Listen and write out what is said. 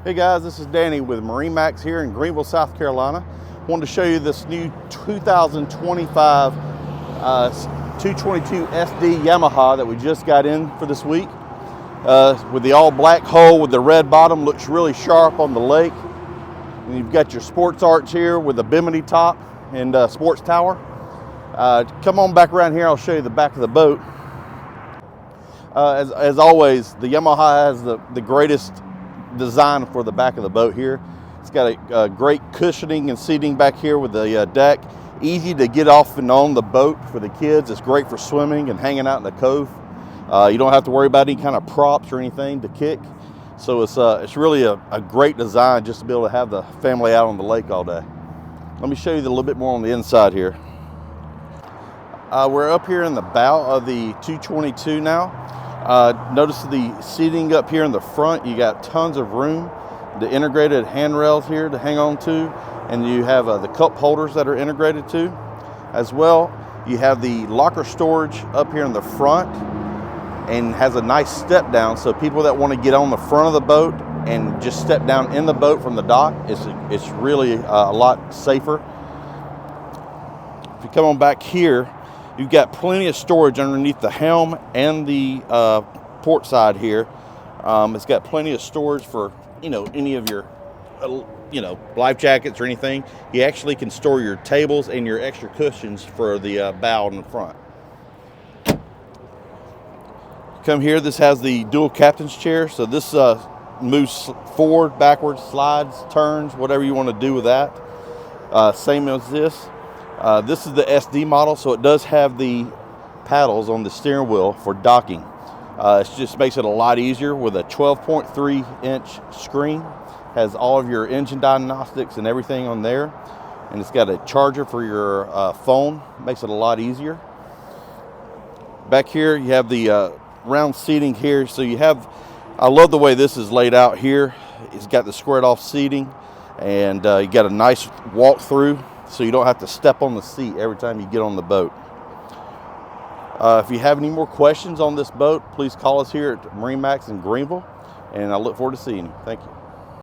Hey guys, this is Danny with MarineMax here in Greenville, South Carolina. Wanted to show you this new 2025 222 SD Yamaha that we just got in for this week. With the all black hull with the red bottom, looks really sharp on the lake. And you've got your sports arch here with the bimini top and sports tower. Come on back around here, I'll show you the back of the boat. As always, the Yamaha has the greatest design for the back of the boat here. It's got a great cushioning and seating back here with the deck. Easy to get off and on the boat for the kids. It's great for swimming and hanging out in the cove. You don't have to worry about any kind of props or anything to kick. So it's really a great design just to be able to have the family out on the lake all day. Let me show you a little bit more on the inside here. We're up here in the bow of the 222 now. Notice the seating up here in the front. You got tons of room. The integrated handrails here to hang on to, and you have the cup holders that are integrated too. As well, you have the locker storage up here in the front, and has a nice step down. So people that want to get on the front of the boat and just step down in the boat from the dock, it's really a lot safer. If you come on back here, you've got plenty of storage underneath the helm and the port side here. It's got plenty of storage for, any of your, life jackets or anything. You actually can store your tables and your extra cushions for the bow in the front. Come here, this has the dual captain's chair. So this moves forward, backwards, slides, turns, whatever you want to do with that. Same as this. This is the SD model, so it does have the paddles on the steering wheel for docking. It just makes it a lot easier with a 12.3-inch screen. Has all of your engine diagnostics and everything on there. And it's got a charger for your phone. Makes it a lot easier. Back here, you have the round seating here. So I love the way this is laid out here. It's got the squared off seating, and you got a nice walk through, so you don't have to step on the seat every time you get on the boat. If you have any more questions on this boat, please call us here at MarineMax in Greenville, and I look forward to seeing you. Thank you.